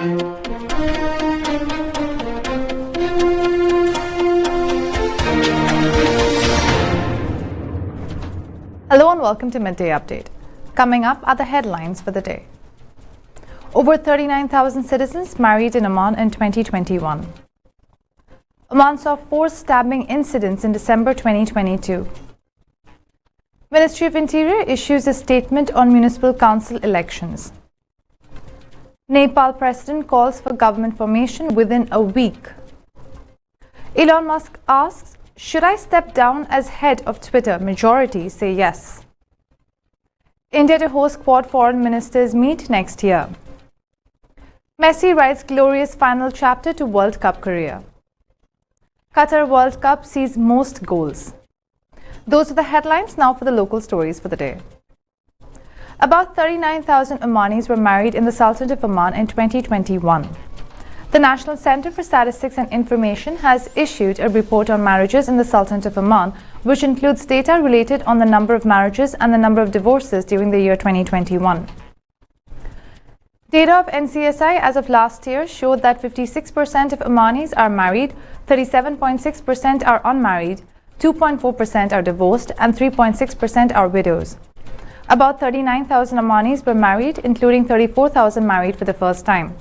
Hello and welcome to Midday Update. Coming up are the headlines for the day. Over 39,000 citizens married in Oman in 2021. Oman saw 4 stabbing incidents in December 2022. Ministry of Interior issues a statement on municipal council elections. Nepal president calls for government formation within a week. Elon Musk asks, should I step down as head of Twitter? Majority say yes. India to host Quad foreign ministers meet next year. Messi writes glorious final chapter to World Cup career. Qatar World Cup sees most goals. Those are the headlines. Now for the local stories for the day. About 39,000 Omanis were married in the Sultanate of Oman in 2021. The National Center for Statistics and Information has issued a report on marriages in the Sultanate of Oman, which includes data related on the number of marriages and the number of divorces during the year 2021. Data of NCSI as of last year showed that 56% of Omanis are married, 37.6% are unmarried, 2.4% are divorced, and 3.6% are widows. About 39,000 Omanis were married, including 34,000 married for the first time.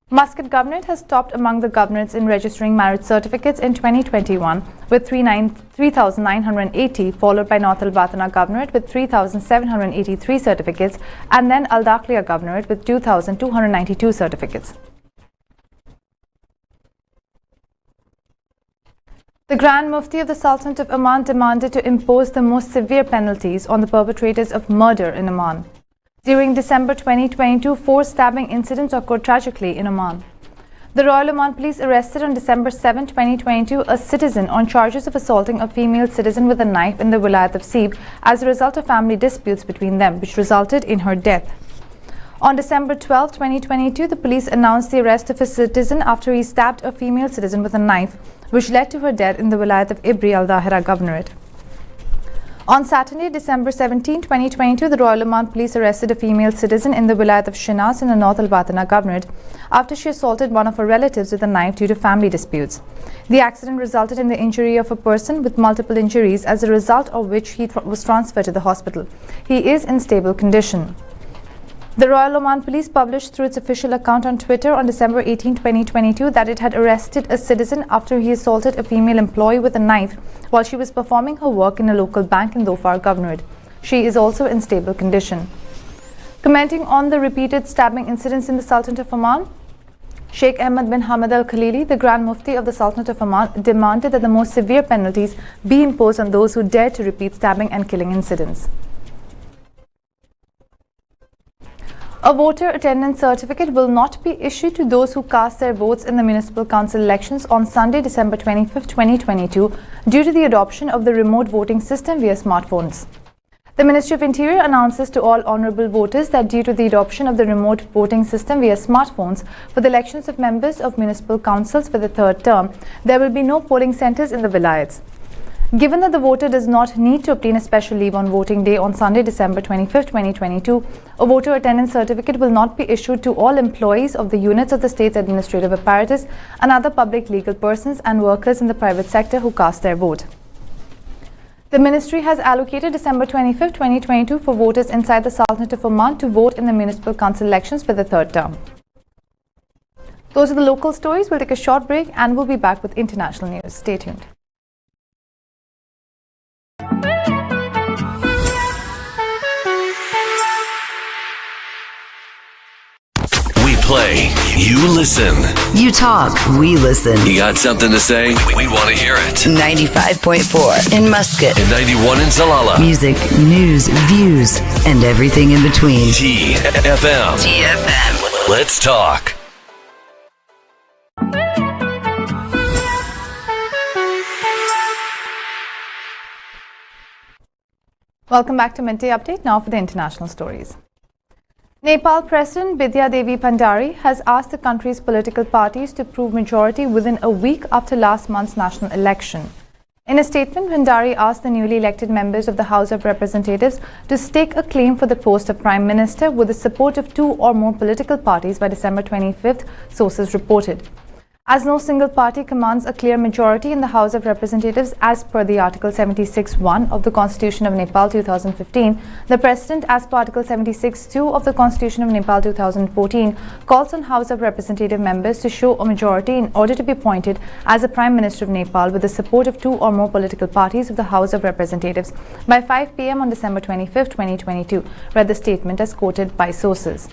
Muscat Governorate has topped among the governorates in registering marriage certificates in 2021 with 3,980, followed by North Al-Batana Governorate with 3,783 certificates, and then Al-Dakhliya Governorate with 2,292 certificates. The Grand Mufti of the Sultanate of Oman demanded to impose the most severe penalties on the perpetrators of murder in Oman. During December 2022, 4 stabbing incidents occurred tragically in Oman. The Royal Oman Police arrested on December 7, 2022, a citizen on charges of assaulting a female citizen with a knife in the Wilayat of Sib as a result of family disputes between them, which resulted in her death. On December 12, 2022, the police announced the arrest of a citizen after he stabbed a female citizen with a knife, which led to her death in the Wilayat of Ibri al-Dahira Governorate. On Saturday, December 17, 2022, the Royal Oman Police arrested a female citizen in the Wilayat of Shinas in the North Al-Batana Governorate after she assaulted one of her relatives with a knife due to family disputes. The accident resulted in the injury of a person with multiple injuries, as a result of which he was transferred to the hospital. He is in stable condition. The Royal Oman Police published through its official account on Twitter on December 18, 2022 that it had arrested a citizen after he assaulted a female employee with a knife while she was performing her work in a local bank in Dhofar Governorate. She is also in stable condition. Commenting on the repeated stabbing incidents in the Sultanate of Oman, Sheikh Ahmed bin Hamad Al Khalili, the Grand Mufti of the Sultanate of Oman, demanded that the most severe penalties be imposed on those who dare to repeat stabbing and killing incidents. A voter attendance certificate will not be issued to those who cast their votes in the municipal council elections on Sunday, December 25, 2022, due to the adoption of the remote voting system via smartphones. The Ministry of Interior announces to all honourable voters that due to the adoption of the remote voting system via smartphones for the elections of members of municipal councils for the 3rd term, there will be no polling centres in the vilayats. Given that the voter does not need to obtain a special leave on voting day on Sunday, December 25, 2022, a voter attendance certificate will not be issued to all employees of the units of the state's administrative apparatus and other public legal persons and workers in the private sector who cast their vote. The ministry has allocated December 25, 2022 for voters inside the Sultanate of Oman to vote in the municipal council elections for the 3rd term. Those are the local stories. We'll take a short break and we'll be back with international news. Stay tuned. Play, you listen. You talk, we listen. You got something to say? We want to hear it. 95.4 in Muscat. And 91 in Salalah. Music, news, views, and everything in between. TFM. TFM. Let's talk. Welcome back to Midday Update. Now for the international stories. Nepal President Bidya Devi Bhandari has asked the country's political parties to prove majority within a week after last month's national election. In a statement, Bhandari asked the newly elected members of the House of Representatives to stake a claim for the post of Prime Minister with the support of 2 or more political parties by December 25th, sources reported. As no single party commands a clear majority in the House of Representatives as per the Article 76(1) of the Constitution of Nepal 2015, the President, as per Article 76(2) of the Constitution of Nepal 2014, calls on House of Representative members to show a majority in order to be appointed as a Prime Minister of Nepal with the support of 2 or more political parties of the House of Representatives by 5 p.m. on December 25, 2022, read the statement as quoted by sources.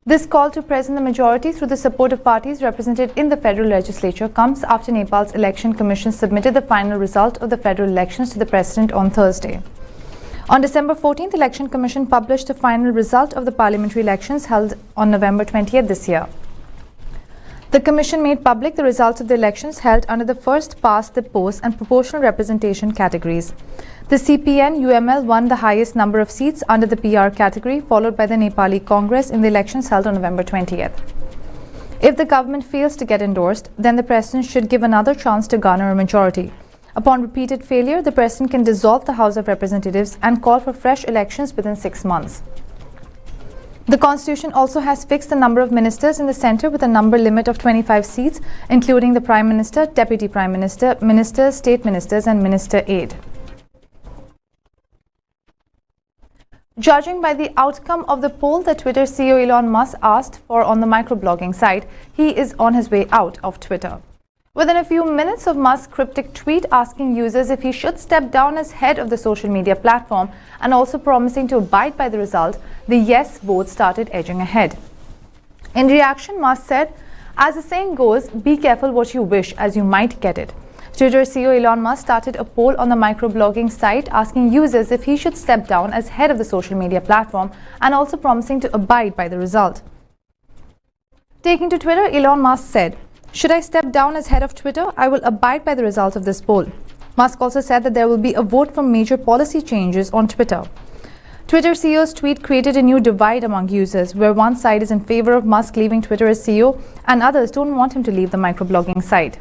This call to present the majority through the support of parties represented in the federal legislature comes after Nepal's Election Commission submitted the final result of the federal elections to the President on Thursday. On December 14th, the Election Commission published the final result of the parliamentary elections held on November 20th this year. The Commission made public the results of the elections held under the first past the post and proportional representation categories. The CPN-UML won the highest number of seats under the PR category, followed by the Nepali Congress in the elections held on November 20th. If the government fails to get endorsed, then the President should give another chance to garner a majority. Upon repeated failure, the President can dissolve the House of Representatives and call for fresh elections within 6 months. The Constitution also has fixed the number of ministers in the centre with a number limit of 25 seats, including the Prime Minister, Deputy Prime Minister, Ministers, State Ministers and Minister Aid. Judging by the outcome of the poll that Twitter CEO Elon Musk asked for on the microblogging site, he is on his way out of Twitter. Within a few minutes of Musk's cryptic tweet asking users if he should step down as head of the social media platform and also promising to abide by the result, the yes vote started edging ahead. In reaction, Musk said, "As the saying goes, be careful what you wish as you might get it." Twitter CEO Elon Musk started a poll on the microblogging site asking users if he should step down as head of the social media platform and also promising to abide by the result. Taking to Twitter, Elon Musk said, "Should I step down as head of Twitter? I will abide by the result of this poll." Musk also said that there will be a vote for major policy changes on Twitter. Twitter CEO's tweet created a new divide among users, where one side is in favor of Musk leaving Twitter as CEO and others don't want him to leave the microblogging site.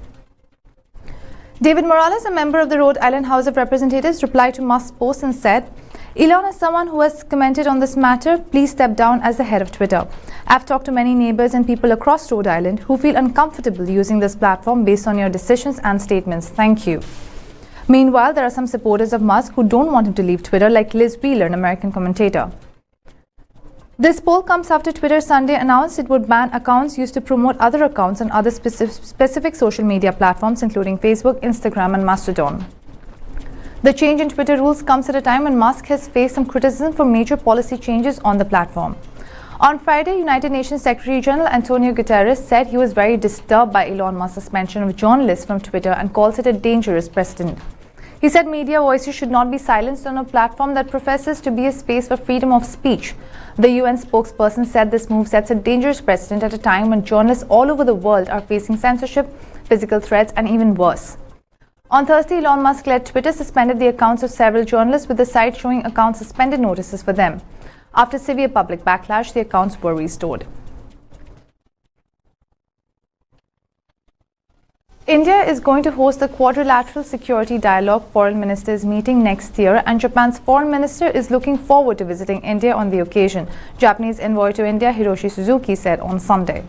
David Morales, a member of the Rhode Island House of Representatives, replied to Musk's post and said, "Elon is someone who has commented on this matter. Please step down as the head of Twitter. I've talked to many neighbors and people across Rhode Island who feel uncomfortable using this platform based on your decisions and statements. Thank you." Meanwhile, there are some supporters of Musk who don't want him to leave Twitter, like Liz Wheeler, an American commentator. This poll comes after Twitter Sunday announced it would ban accounts used to promote other accounts on other specific social media platforms, including Facebook, Instagram, and Mastodon. The change in Twitter rules comes at a time when Musk has faced some criticism for major policy changes on the platform. On Friday, United Nations Secretary General Antonio Guterres said he was very disturbed by Elon Musk's suspension of journalists from Twitter and calls it a dangerous precedent. He said media voices should not be silenced on a platform that professes to be a space for freedom of speech. The UN spokesperson said this move sets a dangerous precedent at a time when journalists all over the world are facing censorship, physical threats, and even worse. On Thursday, Elon Musk-led Twitter suspended the accounts of several journalists, with the site showing account suspended notices for them. After severe public backlash, the accounts were restored. India is going to host the Quadrilateral Security Dialogue Foreign Ministers meeting next year, and Japan's foreign minister is looking forward to visiting India on the occasion, Japanese envoy to India Hiroshi Suzuki said on Sunday.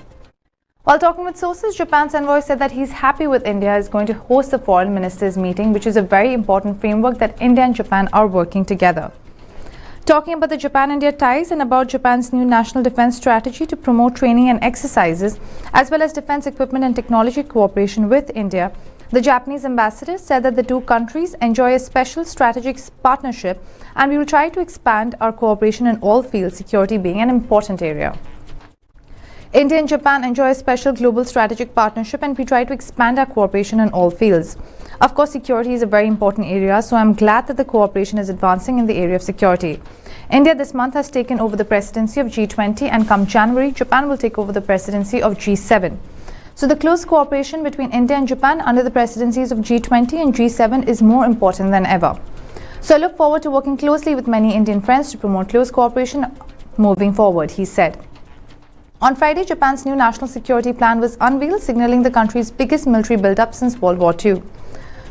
While talking with sources, Japan's envoy said that he's happy with India is going to host the foreign ministers meeting, which is a very important framework that India and Japan are working together. Talking about the Japan-India ties and about Japan's new national defense strategy to promote training and exercises, as well as defense equipment and technology cooperation with India, the Japanese ambassador said that the two countries enjoy a special strategic partnership and we will try to expand our cooperation in all fields, security being an important area. India and Japan enjoy a special global strategic partnership and we try to expand our cooperation in all fields. Of course, security is a very important area, so I'm glad that the cooperation is advancing in the area of security. India this month has taken over the presidency of G20, and come January, Japan will take over the presidency of G7. So the close cooperation between India and Japan under the presidencies of G20 and G7 is more important than ever. So I look forward to working closely with many Indian friends to promote close cooperation moving forward, he said. On Friday, Japan's new national security plan was unveiled, signaling the country's biggest military build-up since World War II.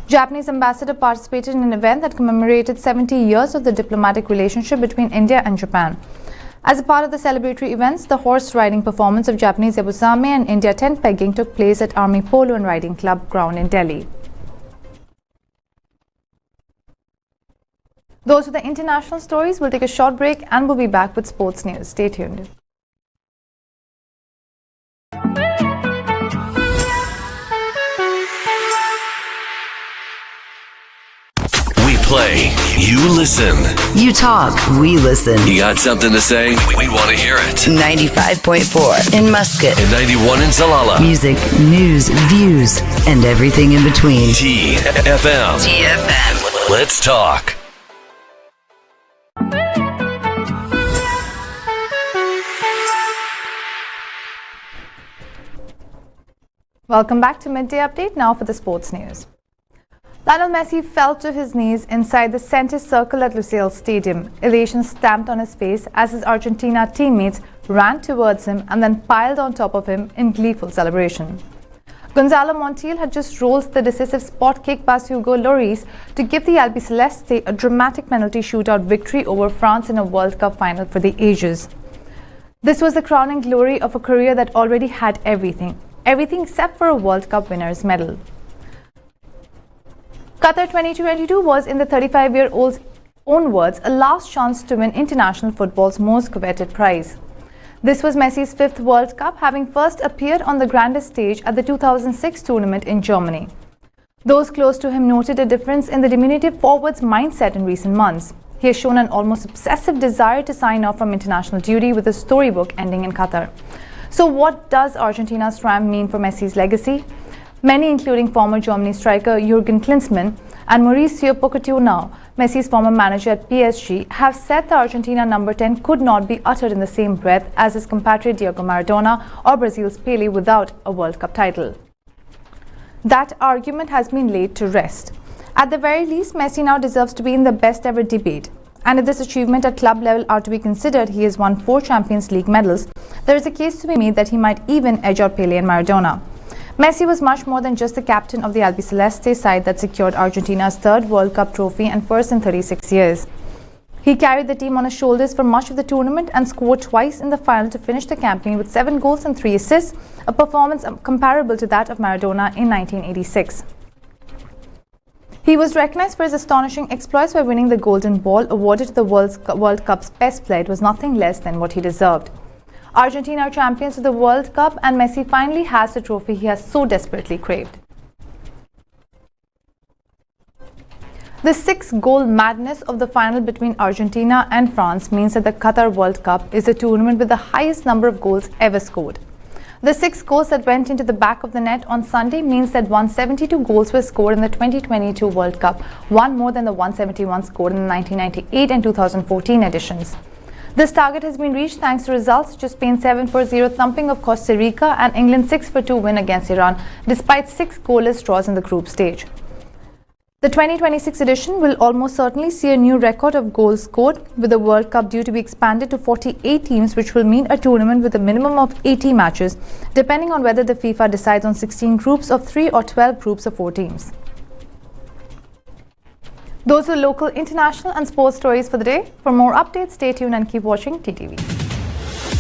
Japanese ambassador participated in an event that commemorated 70 years of the diplomatic relationship between India and Japan. As a part of the celebratory events, the horse riding performance of Japanese Yabusame and India tent pegging took place at Army Polo and Riding Club ground in Delhi. Those are the international stories. We'll take a short break and we'll be back with sports news. Stay tuned. We play, you listen. You talk, we listen. You got something to say? We want to hear it. 95.4 in Muscat. And 91 in Salalah. Music, news, views, and everything in between. TFM. TFM. Let's talk. Welcome back to Midday Update. Now for the sports news. Lionel Messi fell to his knees inside the center circle at Lusail Stadium. Elation stamped on his face as his Argentina teammates ran towards him and then piled on top of him in gleeful celebration. Gonzalo Montiel had just rolled the decisive spot kick past Hugo Lloris to give the Albiceleste a dramatic penalty shootout victory over France in a World Cup final for the ages. This was the crowning glory of a career that already had everything except for a World Cup winner's medal. Qatar 2022 was, in the 35-year-old's own words, a last chance to win international football's most coveted prize. This was Messi's fifth World Cup, having first appeared on the grandest stage at the 2006 tournament in Germany. Those close to him noted a difference in the diminutive forward's mindset in recent months. He has shown an almost obsessive desire to sign off from international duty, with a storybook ending in Qatar. So what does Argentina's triumph mean for Messi's legacy? Many, including former Germany striker Jurgen Klinsmann and Mauricio Pochettino, Messi's former manager at PSG, have said the Argentina number 10 could not be uttered in the same breath as his compatriot Diego Maradona or Brazil's Pelé without a World Cup title. That argument has been laid to rest. At the very least, Messi now deserves to be in the best ever debate. And if this achievement at club level are to be considered, he has won 4 Champions League medals. There is a case to be made that he might even edge out Pelé and Maradona. Messi was much more than just the captain of the Albiceleste side that secured Argentina's third World Cup trophy and first in 36 years. He carried the team on his shoulders for much of the tournament and scored twice in the final to finish the campaign with 7 goals and 3 assists, a performance comparable to that of Maradona in 1986. He was recognized for his astonishing exploits by winning the Golden Ball, awarded to the World Cup's best player. It was nothing less than what he deserved. Argentina are champions of the World Cup, and Messi finally has the trophy he has so desperately craved. The 6-goal madness of the final between Argentina and France means that the Qatar World Cup is the tournament with the highest number of goals ever scored. The 6 goals that went into the back of the net on Sunday means that 172 goals were scored in the 2022 World Cup, one more than the 171 scored in the 1998 and 2014 editions. This target has been reached thanks to results such as Spain's 7-0 thumping of Costa Rica and England's 6-2 win against Iran, despite 6 goalless draws in the group stage. The 2026 edition will almost certainly see a new record of goals scored, with the World Cup due to be expanded to 48 teams, which will mean a tournament with a minimum of 80 matches, depending on whether the FIFA decides on 16 groups of 3 or 12 groups of 4 teams. Those are local, international and sports stories for the day. For more updates, stay tuned and keep watching TTV.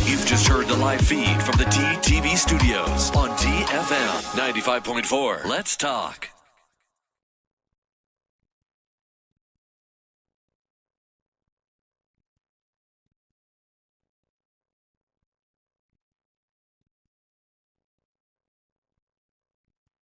You've just heard the live feed from the TTV studios on TFM 95.4. Let's talk.